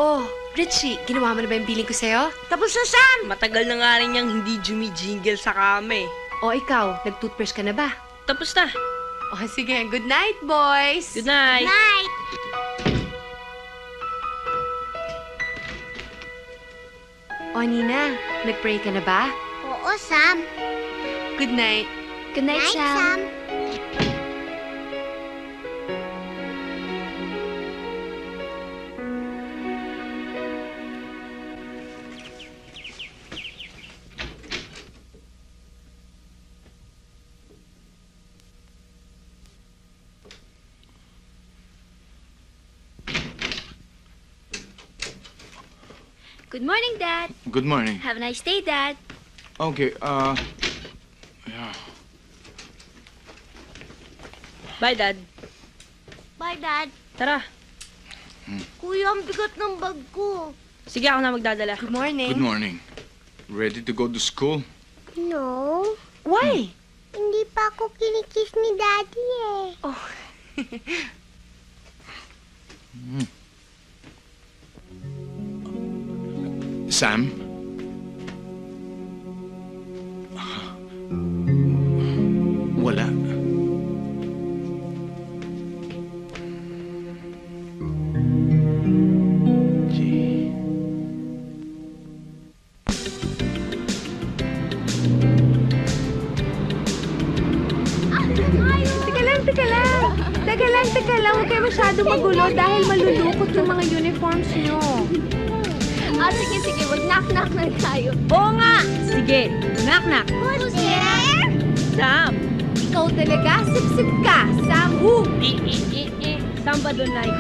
Oh, Richie, ginawa mo na ba yung billing ko sa'yo? Tapos na, Sam! Matagal na nga rin niyang hindi jumijingle sa kame. O ikaw, nag-toothbrush ka na ba? Tapos na. O sige, good night, boys! Good night. Night! O Nina, nag-pray ka na ba? Oo, Sam. Good night. Good night, Sam. Good morning, Dad. Good morning. Have a nice day, Dad. Okay, yeah. Bye, Dad. Bye, Dad. Tara. Kuya, ang bigat ng bag ko. Sige, ako na magdadala. Good morning. Good morning. Ready to go to school? No. Why? Hindi pa ako kinikiss ni Daddy eh. Oh. Sam? Wala. Gee. Teka lang. Teka lang. Huwag kayo masyado magulo dahil malulukot yung mga uniforms nyo. Sige. Mag-knock-knock na tayo. Oo nga! Sige. Knock-knock. Who's there? Sam! Ikaw talaga, sip-sip ka. Sam, who? Sabado night.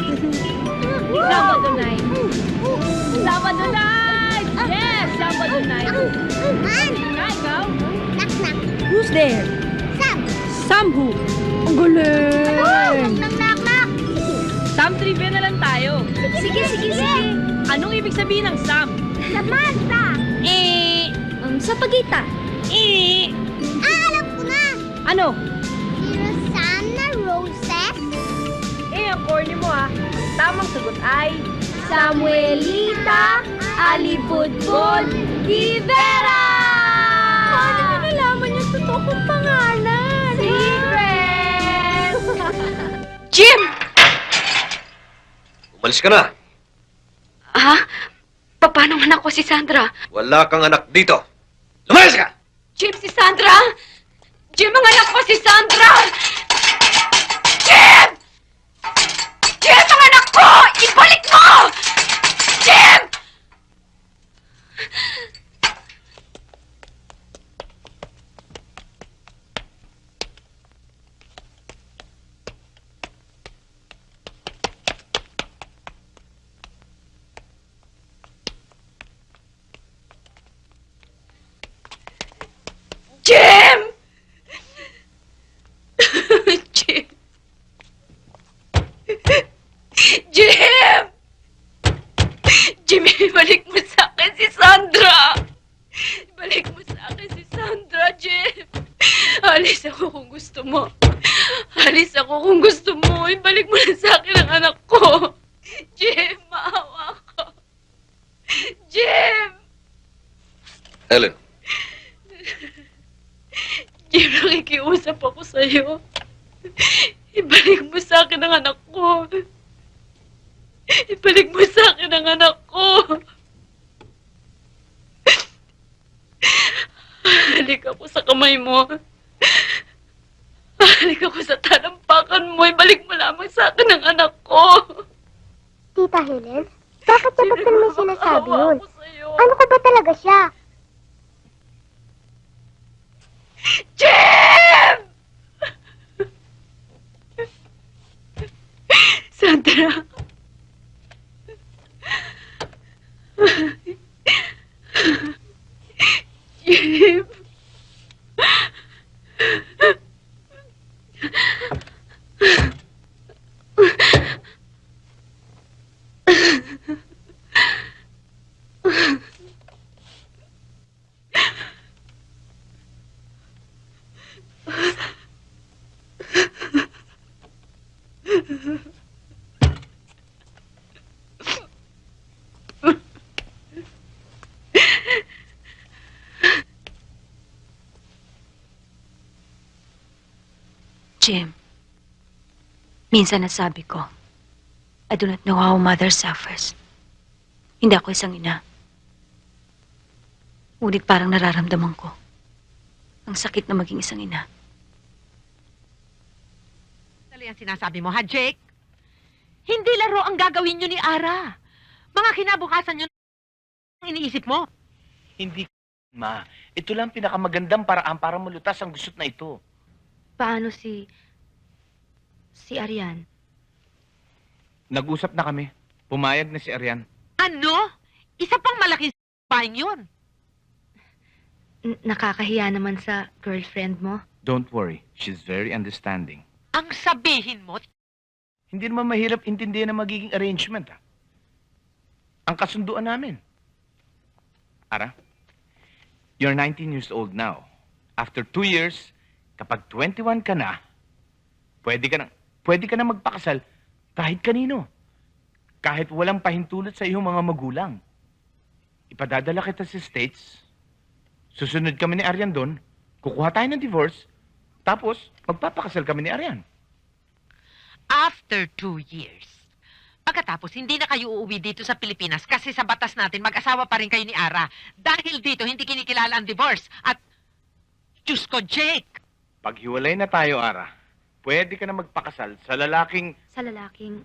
Sabado night. Sabado night! Yes! Sabado night. Man! Nga, ikaw? Knock-knock. Who's there? Sam! Sam who? Ang galing. Huwag nang knock-knock. Sam trivia na lang tayo. Sige. Anong ibig sabihin ng Sam? Samantha! Sa pagita. Alam ko na! Ano? Rosanna Roses? Ang corny mo ha. Ang tamang sagot ay... Samuelita Alibudbud Rivera! Paano nyo nalaman yung totoo kong pangalan? Secret! Jim! Umalis ka na. Ha? Paano anak ko si Sandra? Wala kang anak dito. Lumayas ka! Jim, si Sandra? Jim, ang anak ko si Sandra! Jim! Jim, ang anak ko! Ibalik mo! Jim! Jim! Jim! Jim! Jimmy, ibalik mo sa akin si Sandra! Ibalik mo sa akin si Sandra, Jim! Alis ako kung gusto mo. Alis ako kung gusto mo. Ibalik mo na sa akin ang anak ko. Jim, maawa ko. Jim! Ellen, Jim, nakikiusap ako sa'yo. Ibalik mo sa akin ang anak ko. Ibalik mo sa akin ang anak ko. Halik ako sa kamay mo. Halik ako sa talampakan mo. Ibalik mo lamang sa akin ang anak ko. Tita Helen, bakit niya ba't mo sinasabi yun? Ako sa'yo. Ano ka ba talaga siya? Jim! Sandra. Jim. Jim, minsan nasabi ko, I do not know how a mother suffers. Hindi ako isang ina. Ngunit parang nararamdaman ko ang sakit na maging isang ina. Dali ang sinasabi mo, ha, Jake? Hindi laro ang gagawin nyo ni Ara. Mga kinabukasan nyo ang iniisip mo. Hindi, ma. Ito lang pinakamagandang paraan para malutas ang gusot na ito. Paano si Arian? Nag-usap na kami. Pumayag na si Arian. Ano? Isa pang malaking s***baing yun. Nakakahiya naman sa girlfriend mo. Don't worry. She's very understanding. Ang sabihin mo, Hindi naman mahirap intindihan ang magiging arrangement, ha? Ang kasunduan namin. Ara, you're 19 years old now. After 2 years, kapag 21 ka na, pwede ka na magpakasal kahit kanino. Kahit walang pahintulot sa iyong mga magulang. Ipadadala kita sa States. Susunod kami ni Arian doon. Kukuha tayo ng divorce. Tapos, magpapakasal kami ni Arian. after 2 years, pagkatapos hindi na kayo uuwi dito sa Pilipinas kasi sa batas natin mag-asawa pa rin kayo ni Ara. Dahil dito hindi kinikilala ang divorce. At, Diyos ko, Jake! Pag hiwalay na tayo, Ara, pwede ka na magpakasal sa lalaking... Sa lalaking...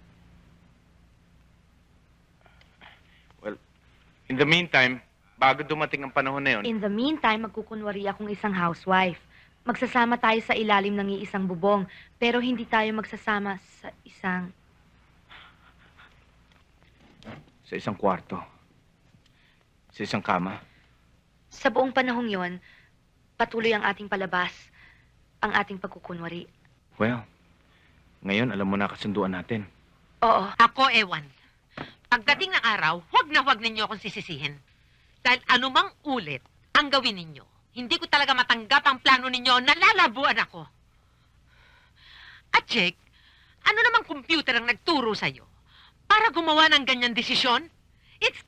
Well, in the meantime, bago dumating ang panahon na yun, In the meantime, magkukunwari akong isang housewife. Magsasama tayo sa ilalim ng iisang bubong, pero hindi tayo magsasama sa isang... sa isang kwarto, sa isang kama. Sa buong panahong yon, patuloy ang ating palabas, ang ating pagkukunwari. Well, ngayon alam mo na kasunduan natin. Oo. Ako, ewan. Pagdating ng araw, huwag ninyo akong sisisihin. Dahil anumang ulit ang gawin ninyo, hindi ko talaga matanggap ang plano ninyo na lalabuan ako. At Jake, ano namang computer ang nagturo sa'yo para gumawa ng ganyang desisyon? It's